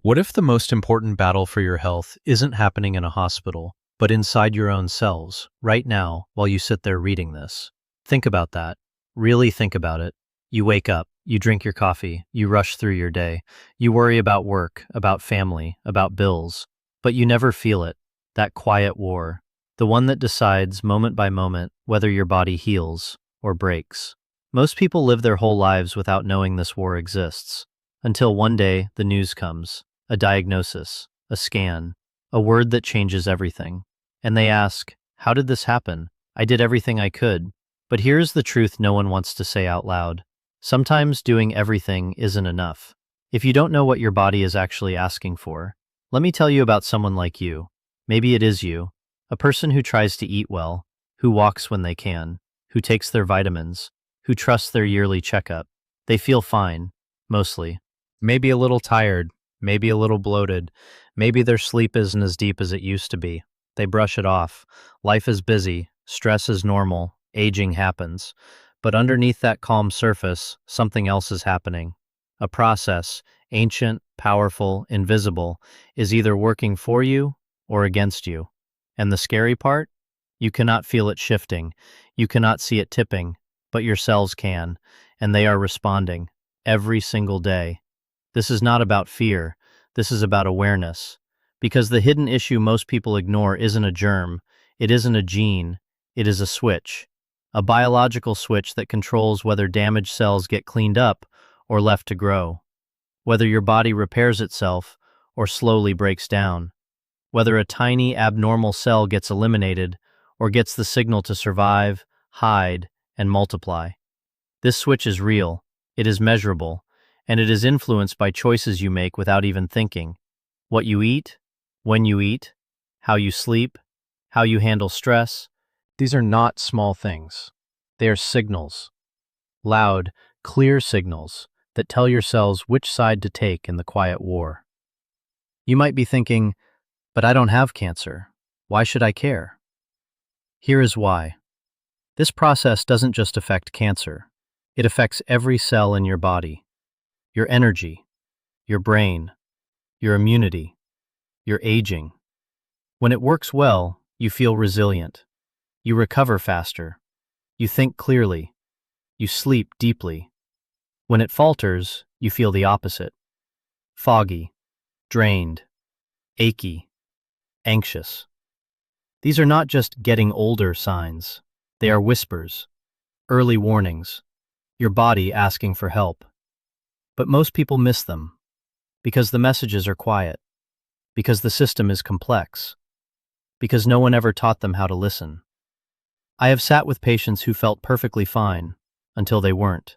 What if the most important battle for your health isn't happening in a hospital, but inside your own cells, right now, while you sit there reading this? Think about that. Really think about it. You wake up, you drink your coffee, you rush through your day, you worry about work, about family, about bills, but you never feel it. That quiet war, the one that decides moment by moment whether your body heals or breaks. Most people live their whole lives without knowing this war exists, until one day the news comes. A diagnosis, a scan, a word that changes everything. And they ask, how did this happen? I did everything I could. But here's the truth no one wants to say out loud. Sometimes doing everything isn't enough. If you don't know what your body is actually asking for, let me tell you about someone like you. Maybe it is you, a person who tries to eat well, who walks when they can, who takes their vitamins, who trusts their yearly checkup. They feel fine, mostly. Maybe a little tired. Maybe a little bloated. Maybe their sleep isn't as deep as it used to be. They brush it off. Life is busy. Stress is normal. Aging happens. But underneath that calm surface, something else is happening. A process, ancient, powerful, invisible, is either working for you or against you. And the scary part? You cannot feel it shifting. You cannot see it tipping, but your cells can, and they are responding every single day. This is not about fear. This is about awareness. Because the hidden issue most people ignore isn't a germ, it isn't a gene, it is a switch. A biological switch that controls whether damaged cells get cleaned up or left to grow. Whether your body repairs itself or slowly breaks down. Whether a tiny abnormal cell gets eliminated or gets the signal to survive, hide, and multiply. This switch is real, it is measurable, and it is influenced by choices you make without even thinking. What you eat, when you eat, how you sleep, how you handle stress. These are not small things. They are signals. Loud, clear signals that tell your cells which side to take in the quiet war. You might be thinking, but I don't have cancer. Why should I care? Here is why. This process doesn't just affect cancer. It affects every cell in your body. Your energy, your brain, your immunity, your aging. When it works well, you feel resilient. You recover faster. You think clearly. You sleep deeply. When it falters, you feel the opposite. Foggy, drained, achy, anxious. These are not just getting older signs. They are whispers, early warnings, your body asking for help. But most people miss them, because the messages are quiet, because the system is complex, because no one ever taught them how to listen. I have sat with patients who felt perfectly fine until they weren't.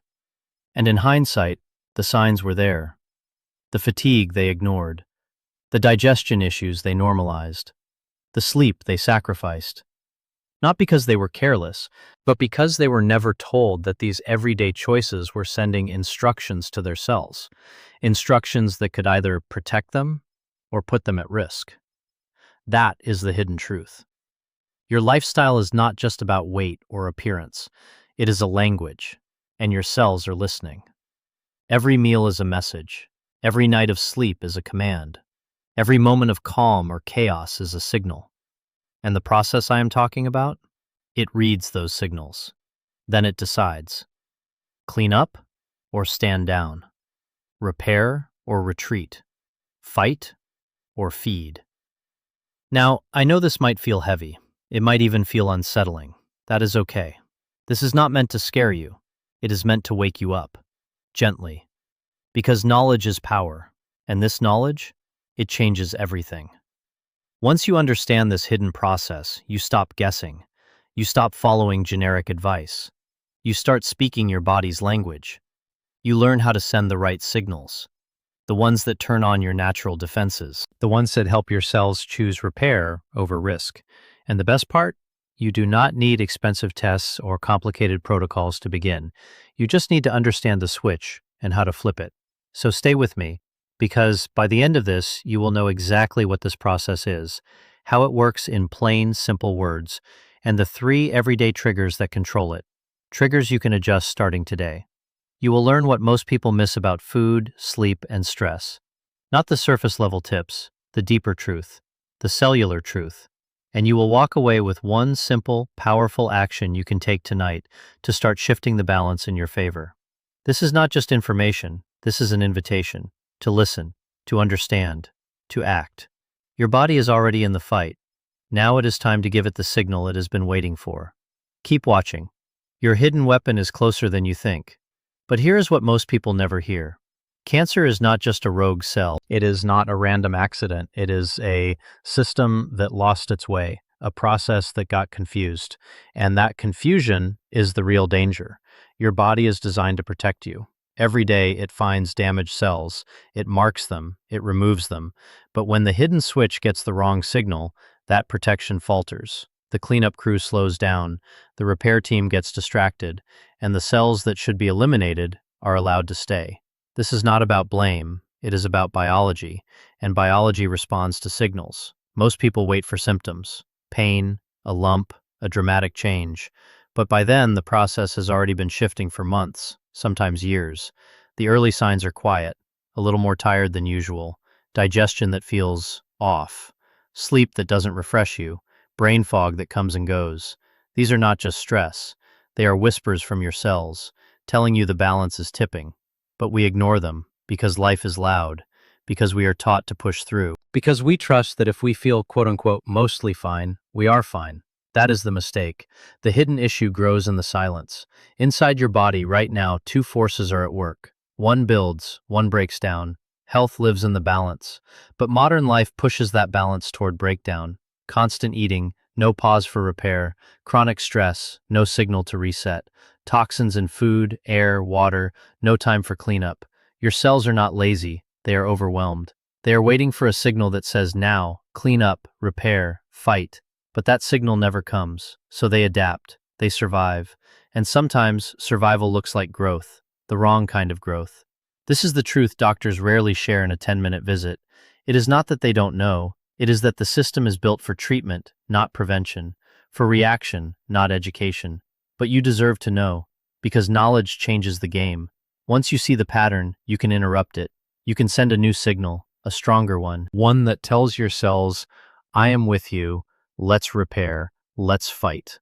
And in hindsight, the signs were there. The fatigue they ignored, the digestion issues they normalized, the sleep they sacrificed. Not because they were careless, but because they were never told that these everyday choices were sending instructions to their cells, instructions that could either protect them or put them at risk. That is the hidden truth. Your lifestyle is not just about weight or appearance. It is a language, and your cells are listening. Every meal is a message. Every night of sleep is a command. Every moment of calm or chaos is a signal. And the process I am talking about? It reads those signals. Then it decides. Clean up or stand down. Repair or retreat. Fight or feed. Now, I know this might feel heavy. It might even feel unsettling. That is okay. This is not meant to scare you. It is meant to wake you up. Gently. Because knowledge is power. And this knowledge, it changes everything. Once you understand this hidden process, you stop guessing. You stop following generic advice. You start speaking your body's language. You learn how to send the right signals. The ones that turn on your natural defenses. The ones that help your cells choose repair over risk. And the best part? You do not need expensive tests or complicated protocols to begin. You just need to understand the switch and how to flip it. So stay with me, because by the end of this, you will know exactly what this process is, how it works in plain, simple words, and the 3 everyday triggers that control it. Triggers you can adjust starting today. You will learn what most people miss about food, sleep, and stress. Not the surface level tips, the deeper truth, the cellular truth. And you will walk away with one simple, powerful action you can take tonight to start shifting the balance in your favor. This is not just information, this is an invitation to listen, to understand, to act. Your body is already in the fight. Now it is time to give it the signal it has been waiting for. Keep watching. Your hidden weapon is closer than you think. But here is what most people never hear. Cancer is not just a rogue cell. It is not a random accident. It is a system that lost its way, a process that got confused. And that confusion is the real danger. Your body is designed to protect you. Every day it finds damaged cells, it marks them, it removes them. But when the hidden switch gets the wrong signal, that protection falters. The cleanup crew slows down, the repair team gets distracted, and the cells that should be eliminated are allowed to stay. This is not about blame, it is about biology, and biology responds to signals. Most people wait for symptoms, pain, a lump, a dramatic change. But by then, the process has already been shifting for months, sometimes years. The early signs are quiet, a little more tired than usual, digestion that feels off, sleep that doesn't refresh you, brain fog that comes and goes. These are not just stress, they are whispers from your cells, telling you the balance is tipping. But we ignore them, because life is loud, because we are taught to push through, because we trust that if we feel quote-unquote mostly fine, we are fine. That is the mistake. The hidden issue grows in the silence. Inside your body right now, two forces are at work. One builds, one breaks down. Health lives in the balance. But modern life pushes that balance toward breakdown. Constant eating, no pause for repair. Chronic stress, no signal to reset. Toxins in food, air, water, no time for cleanup. Your cells are not lazy, they are overwhelmed. They are waiting for a signal that says now, clean up, repair, fight. But that signal never comes, so they adapt, they survive. And sometimes survival looks like growth, the wrong kind of growth. This is the truth doctors rarely share in a 10-minute visit. It is not that they don't know, it is that the system is built for treatment, not prevention, for reaction, not education. But you deserve to know, because knowledge changes the game. Once you see the pattern, you can interrupt it. You can send a new signal, a stronger one that tells your cells, I am with you, let's repair, let's fight.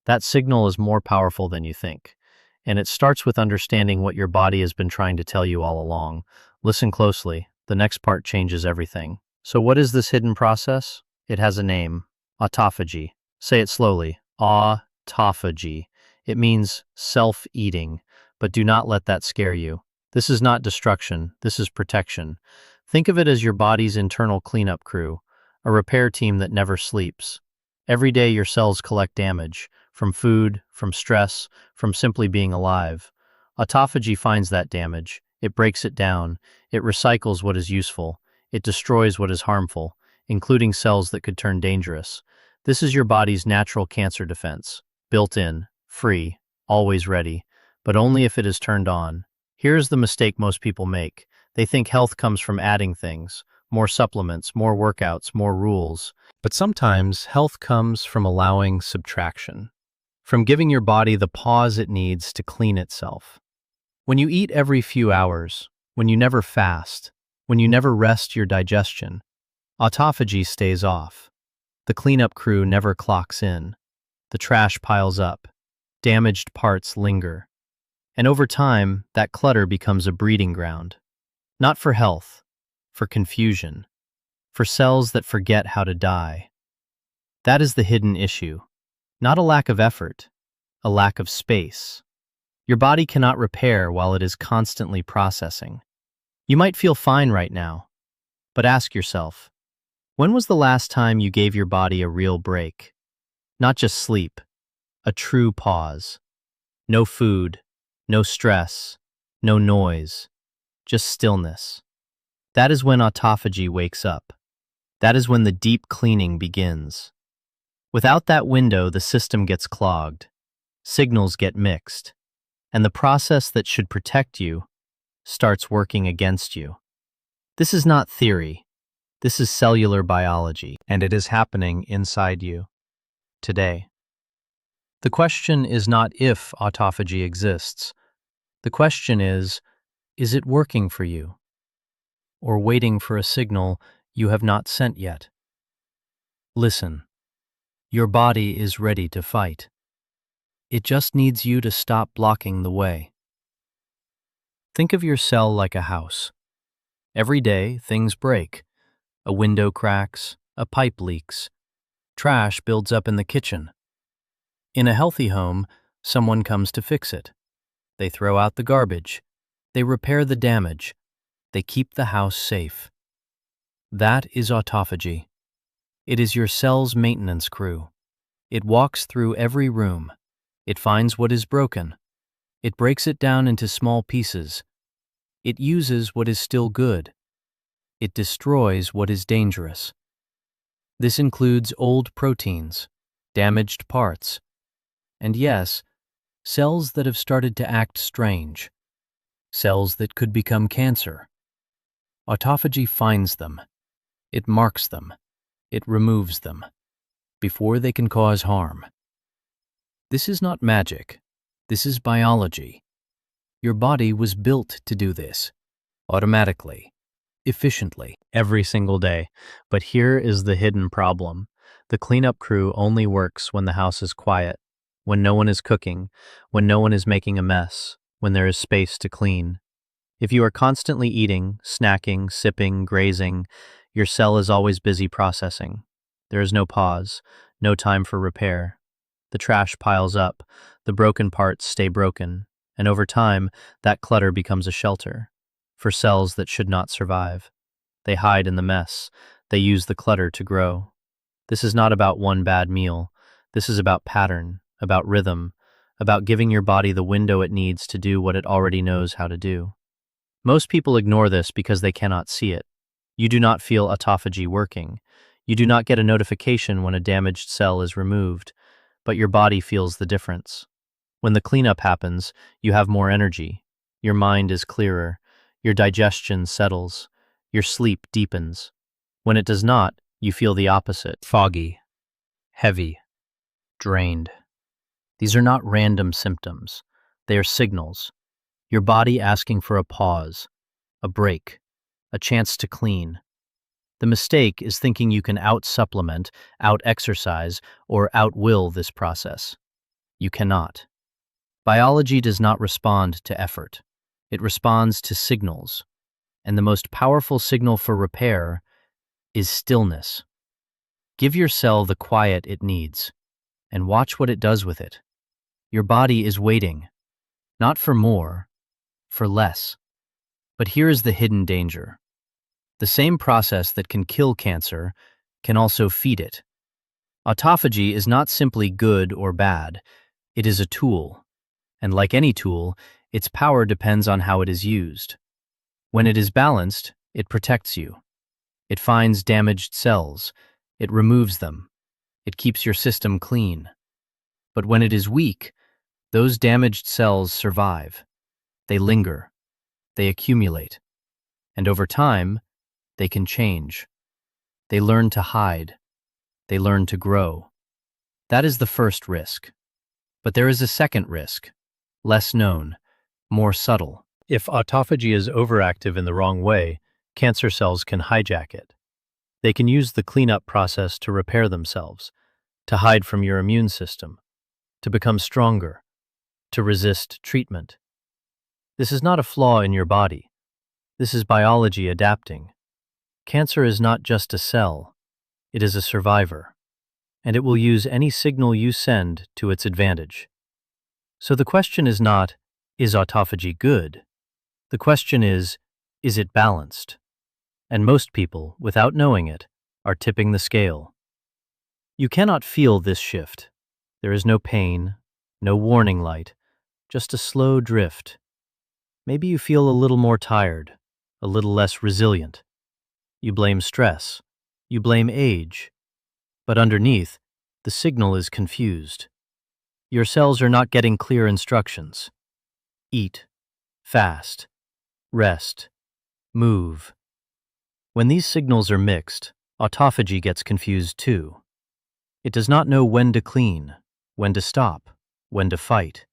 That signal is more powerful than you think. And it starts with understanding what your body has been trying to tell you all along. Listen closely, the next part changes everything. So what is this hidden process? It has a name, autophagy. Say it slowly, autophagy. It means self-eating, but do not let that scare you. This is not destruction, this is protection. Think of it as your body's internal cleanup crew, a repair team that never sleeps. Every day your cells collect damage, from food, from stress, from simply being alive. Autophagy finds that damage, it breaks it down, it recycles what is useful, it destroys what is harmful, including cells that could turn dangerous. This is your body's natural cancer defense, built in, free, always ready, but only if it is turned on. Here's the mistake most people make. They think health comes from adding things, more supplements, more workouts, more rules. But sometimes health comes from allowing subtraction, from giving your body the pause it needs to clean itself. When you eat every few hours, when you never fast, when you never rest your digestion, autophagy stays off. The cleanup crew never clocks in. The trash piles up. Damaged parts linger. And over time, that clutter becomes a breeding ground. Not for health, for confusion, for cells that forget how to die. That is the hidden issue. Not a lack of effort, a lack of space. Your body cannot repair while it is constantly processing. You might feel fine right now, but ask yourself, when was the last time you gave your body a real break? Not just sleep, a true pause. No food, no stress, no noise, just stillness. That is when autophagy wakes up. That is when the deep cleaning begins. Without that window, the system gets clogged. Signals get mixed. And the process that should protect you starts working against you. This is not theory. This is cellular biology, and it is happening inside you today. The question is not if autophagy exists. The question is it working for you? or waiting for a signal you have not sent yet. Listen, your body is ready to fight. It just needs you to stop blocking the way. Think of your cell like a house. Every day, things break. A window cracks, a pipe leaks, trash builds up in the kitchen. In a healthy home, someone comes to fix it. They throw out the garbage. They repair the damage. They keep the house safe. That is autophagy. It is your cell's maintenance crew. It walks through every room. It finds what is broken. It breaks it down into small pieces. It uses what is still good. It destroys what is dangerous. This includes old proteins, damaged parts, and yes, cells that have started to act strange, cells that could become cancer. Autophagy finds them. It marks them. It removes them before they can cause harm. This is not magic. This is biology. Your body was built to do this, automatically, efficiently, every single day. But here is the hidden problem. The cleanup crew only works when the house is quiet, when no one is cooking, when no one is making a mess, when there is space to clean. If you are constantly eating, snacking, sipping, grazing, your cell is always busy processing. There is no pause, no time for repair. The trash piles up, the broken parts stay broken, and over time, that clutter becomes a shelter for cells that should not survive. They hide in the mess. They use the clutter to grow. This is not about one bad meal. This is about pattern, about rhythm, about giving your body the window it needs to do what it already knows how to do. Most people ignore this because they cannot see it. You do not feel autophagy working. You do not get a notification when a damaged cell is removed, but your body feels the difference. When the cleanup happens, you have more energy. Your mind is clearer. Your digestion settles. Your sleep deepens. When it does not, you feel the opposite: foggy, heavy, drained. These are not random symptoms. They are signals. Your body asking for a pause, a break, a chance to clean. The mistake is thinking you can out-supplement, out-exercise, or out-will this process. You cannot. Biology does not respond to effort. It responds to signals. And the most powerful signal for repair is stillness. Give your cell the quiet it needs, and watch what it does with it. Your body is waiting, not for more, for less. But here is the hidden danger. The same process that can kill cancer can also feed it. Autophagy is not simply good or bad. It is a tool. And like any tool, its power depends on how it is used. When it is balanced, it protects you. It finds damaged cells. It removes them. It keeps your system clean. But when it is weak, those damaged cells survive. They linger. They accumulate. And over time, they can change. They learn to hide. They learn to grow. That is the first risk. But there is a second risk, less known, more subtle. If autophagy is overactive in the wrong way, cancer cells can hijack it. They can use the cleanup process to repair themselves, to hide from your immune system, to become stronger, to resist treatment. This is not a flaw in your body. This is biology adapting. Cancer is not just a cell. It is a survivor, and it will use any signal you send to its advantage. So the question is not, is autophagy good? The question is it balanced? And most people, without knowing it, are tipping the scale. You cannot feel this shift. There is no pain, no warning light, just a slow drift. Maybe you feel a little more tired, a little less resilient. You blame stress. You blame age. But underneath, the signal is confused. Your cells are not getting clear instructions. Eat, fast, rest, move. When these signals are mixed, autophagy gets confused too. It does not know when to clean, when to stop, when to fight.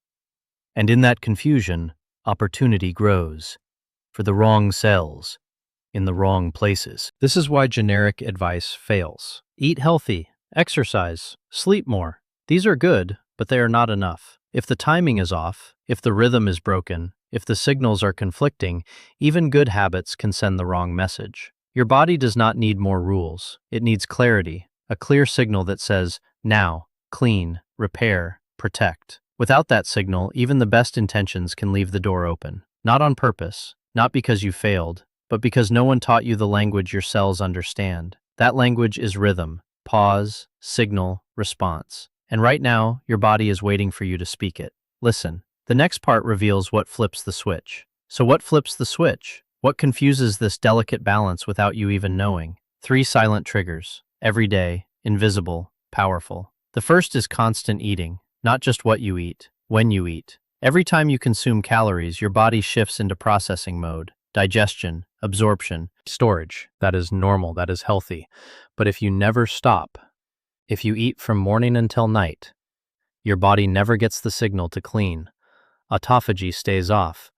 And in that confusion, opportunity grows for the wrong cells. in the wrong places. This is why generic advice fails. Eat healthy, exercise, sleep more. These are good, but they are not enough. If the timing is off, if the rhythm is broken, if the signals are conflicting, even good habits can send the wrong message. Your body does not need more rules. It needs clarity, a clear signal that says, now, clean, repair, protect. Without that signal, even the best intentions can leave the door open. Not on purpose, not because you failed, but because no one taught you the language your cells understand. That language is rhythm, pause, signal, response. And right now, your body is waiting for you to speak it. Listen, the next part reveals what flips the switch. So what flips the switch? What confuses this delicate balance without you even knowing? 3 silent triggers, everyday, invisible, powerful. The first is constant eating, not just what you eat, when you eat. Every time you consume calories, your body shifts into processing mode, digestion, absorption, storage. That is normal, that is healthy. But if you never stop, if you eat from morning until night, your body never gets the signal to clean. Autophagy stays off.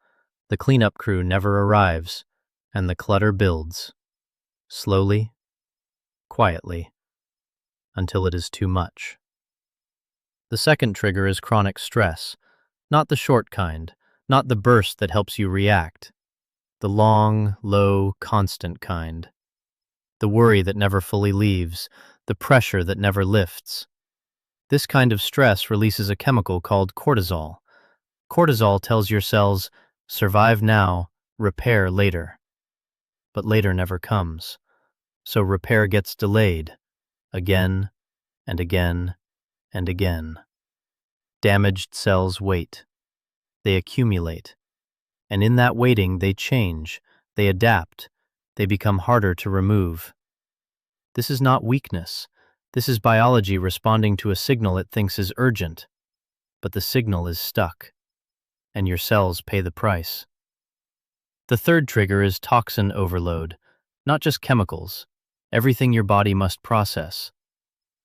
The cleanup crew never arrives, and the clutter builds. Slowly, quietly, until it is too much. The second trigger is chronic stress, not the short kind, not the burst that helps you react. The long, low, constant kind. The worry that never fully leaves, the pressure that never lifts. This kind of stress releases a chemical called cortisol. Cortisol tells your cells, survive now, repair later. But later never comes. So repair gets delayed, again and again and again. Damaged cells wait. They accumulate. And in that waiting, they change, they adapt, they become harder to remove. This is not weakness. This is biology responding to a signal it thinks is urgent. But the signal is stuck, and your cells pay the price. The third trigger is toxin overload, not just chemicals, everything your body must process.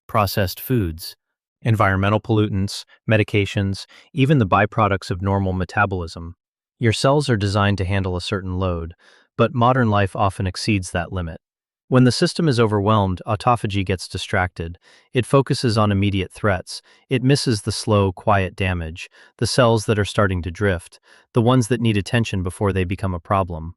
Processed foods, environmental pollutants, medications, even the byproducts of normal metabolism. Your cells are designed to handle a certain load, but modern life often exceeds that limit. When the system is overwhelmed, autophagy gets distracted. It focuses on immediate threats. It misses the slow, quiet damage, the cells that are starting to drift, the ones that need attention before they become a problem.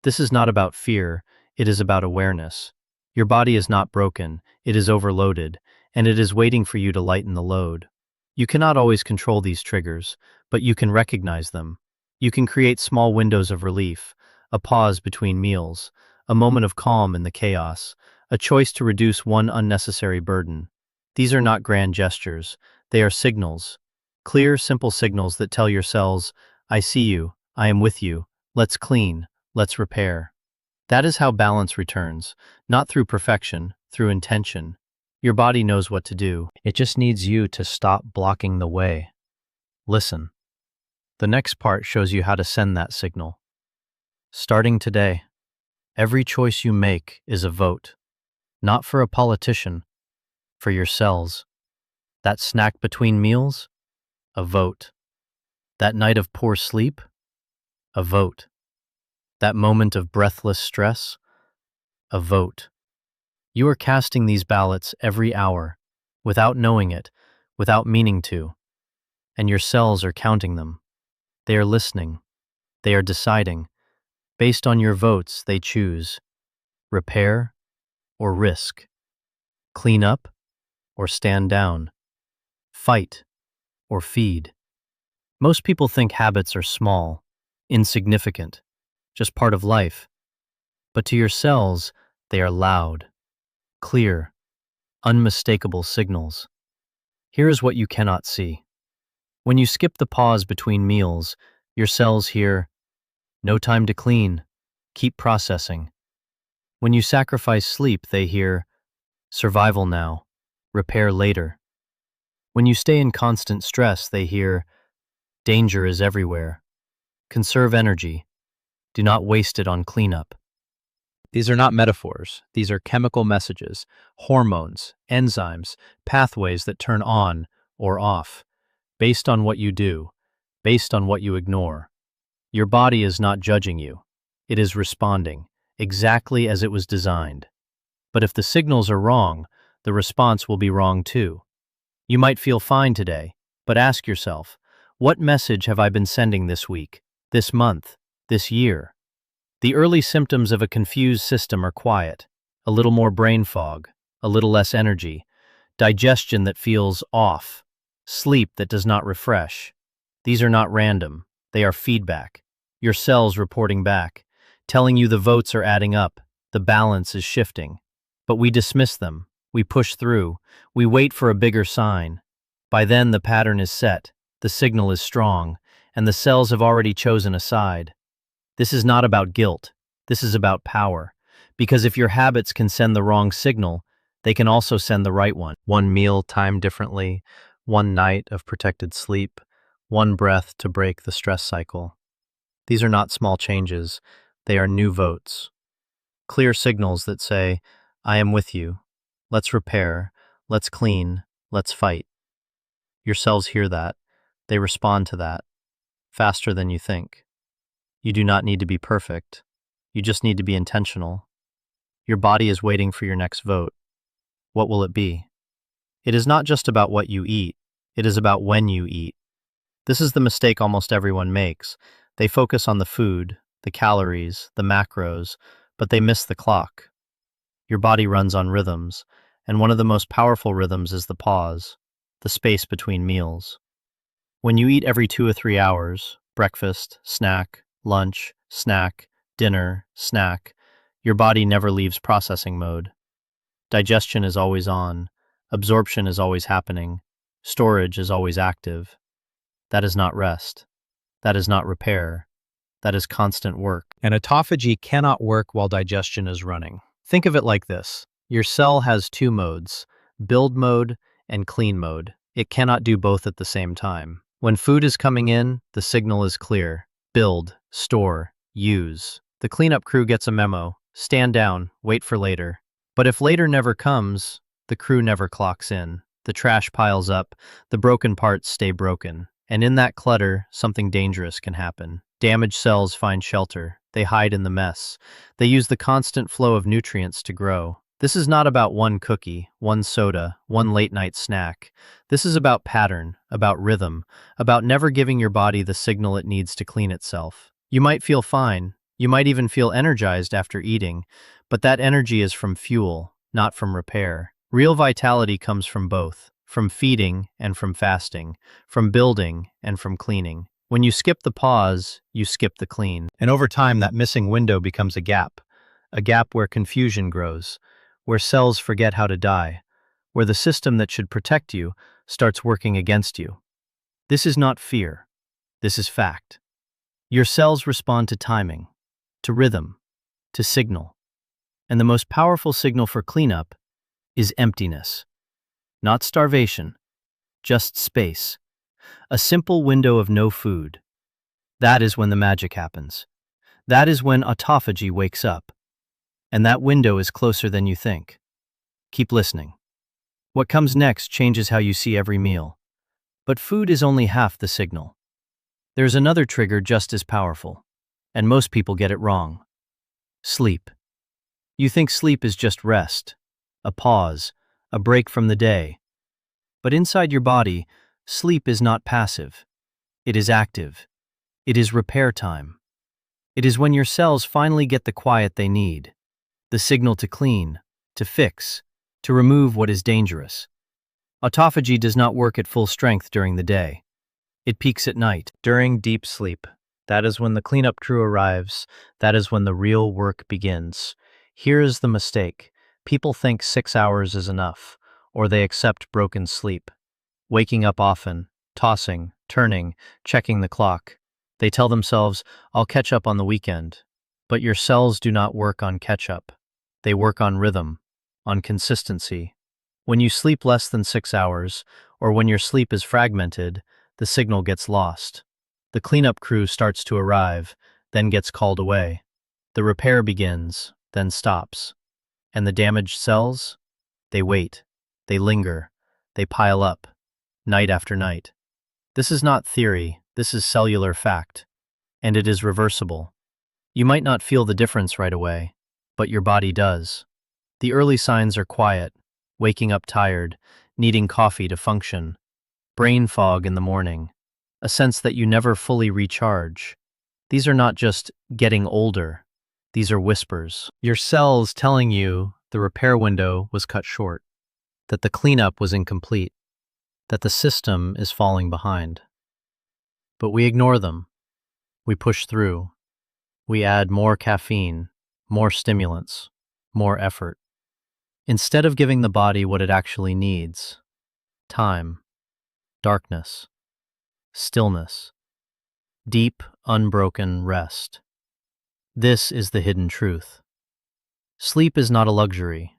This is not about fear, it is about awareness. Your body is not broken, it is overloaded, and it is waiting for you to lighten the load. You cannot always control these triggers, but you can recognize them. You can create small windows of relief, a pause between meals, a moment of calm in the chaos, a choice to reduce one unnecessary burden. These are not grand gestures, they are signals. Clear, simple signals that tell your cells, I see you, I am with you, let's clean, let's repair. That is how balance returns, not through perfection, through intention. Your body knows what to do. It just needs you to stop blocking the way. Listen. The next part shows you how to send that signal. Starting today, every choice you make is a vote. Not for a politician, for your cells. That snack between meals? A vote. That night of poor sleep? A vote. That moment of breathless stress? A vote. You are casting these ballots every hour, without knowing it, without meaning to, and your cells are counting them. They are listening. They are deciding. Based on your votes, they choose. Repair or risk. Clean up or stand down. Fight or feed. Most people think habits are small, insignificant, just part of life. But to your cells, they are loud, clear, unmistakable signals. Here is what you cannot see. When you skip the pause between meals, your cells hear, no time to clean, keep processing. When you sacrifice sleep, they hear, survival now, repair later. When you stay in constant stress, they hear, danger is everywhere. Conserve energy. Do not waste it on cleanup. These are not metaphors. These are chemical messages, hormones, enzymes, pathways that turn on or off, based on what you do, based on what you ignore. Your body is not judging you. It is responding, exactly as it was designed. But if the signals are wrong, the response will be wrong too. You might feel fine today, but ask yourself, what message have I been sending this week, this month, this year? The early symptoms of a confused system are quiet, a little more brain fog, a little less energy, digestion that feels off, sleep that does not refresh. These are not random, they are feedback. Your cells reporting back, telling you the votes are adding up, the balance is shifting. But we dismiss them, we push through, we wait for a bigger sign. By then the pattern is set, the signal is strong, and the cells have already chosen a side. This is not about guilt, this is about power. Because if your habits can send the wrong signal, they can also send the right one. One meal timed differently, one night of protected sleep, one breath to break the stress cycle. These are not small changes, they are new votes. Clear signals that say, I am with you. Let's repair, let's clean, let's fight. Your cells hear that. They respond to that, faster than you think. You do not need to be perfect. You just need to be intentional. Your body is waiting for your next vote. What will it be? It is not just about what you eat, it is about when you eat. This is the mistake almost everyone makes. They focus on the food, the calories, the macros, but they miss the clock. Your body runs on rhythms, and one of the most powerful rhythms is the pause, the space between meals. When you eat every 2 or 3 hours, breakfast, snack, lunch, snack, dinner, snack, your body never leaves processing mode. Digestion is always on, absorption is always happening, storage is always active. That is not rest. That is not repair. That is constant work. And autophagy cannot work while digestion is running. Think of it like this. Your cell has two modes, build mode and clean mode. It cannot do both at the same time. When food is coming in, the signal is clear. Build, store, use. The cleanup crew gets a memo. Stand down, wait for later. But if later never comes, the crew never clocks in. The trash piles up, the broken parts stay broken. And in that clutter, something dangerous can happen. Damaged cells find shelter. They hide in the mess. They use the constant flow of nutrients to grow. This is not about one cookie, one soda, one late-night snack. This is about pattern, about rhythm, about never giving your body the signal it needs to clean itself. You might feel fine. You might even feel energized after eating, but that energy is from fuel, not from repair. Real vitality comes from both, from feeding and from fasting, from building and from cleaning. When you skip the pause, you skip the clean. And over time, that missing window becomes a gap where confusion grows, where cells forget how to die, where the system that should protect you starts working against you. This is not fear. This is fact. Your cells respond to timing, to rhythm, to signal. And the most powerful signal for cleanup is emptiness. Not starvation, just space. A simple window of no food. That is when the magic happens. That is when autophagy wakes up. And that window is closer than you think. Keep listening. What comes next changes how you see every meal. But food is only half the signal. There's another trigger just as powerful, and most people get it wrong. Sleep. You think sleep is just rest, a pause, a break from the day. But inside your body, sleep is not passive. It is active. It is repair time. It is when your cells finally get the quiet they need, the signal to clean, to fix, to remove what is dangerous. Autophagy does not work at full strength during the day. It peaks at night, during deep sleep. That is when the cleanup crew arrives. That is when the real work begins. Here is the mistake. People think 6 hours is enough, or they accept broken sleep. Waking up often, tossing, turning, checking the clock. They tell themselves, I'll catch up on the weekend. But your cells do not work on catch-up. They work on rhythm, on consistency. When you sleep less than 6 hours, or when your sleep is fragmented, the signal gets lost. The cleanup crew starts to arrive, then gets called away. The repair begins, then stops. And the damaged cells? They wait. They linger. They pile up, night after night. This is not theory, this is cellular fact. And it is reversible. You might not feel the difference right away. but your body does. The early signs are quiet, waking up tired, needing coffee to function, brain fog in the morning, a sense that you never fully recharge. These are not just getting older, these are whispers. Your cells telling you the repair window was cut short, that the cleanup was incomplete, that the system is falling behind. But we ignore them. We push through. We add more caffeine, more stimulants, more effort. Instead of giving the body what it actually needs: time, darkness, stillness, deep, unbroken rest. This is the hidden truth. Sleep is not a luxury.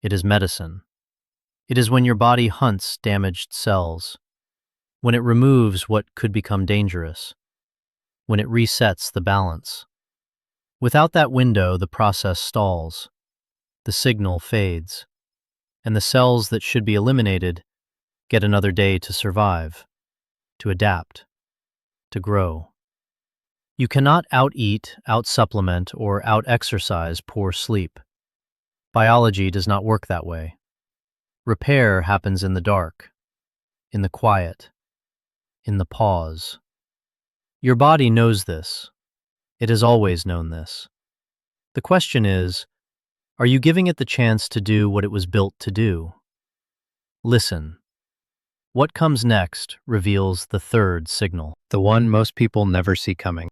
It is medicine. It is when your body hunts damaged cells, when it removes what could become dangerous, when it resets the balance. Without that window, the process stalls, the signal fades, and the cells that should be eliminated get another day to survive, to adapt, to grow. You cannot out-eat, out-supplement, or out-exercise poor sleep. Biology does not work that way. Repair happens in the dark, in the quiet, in the pause. Your body knows this. It has always known this. The question is, are you giving it the chance to do what it was built to do? Listen. What comes next reveals the third signal, the one most people never see coming.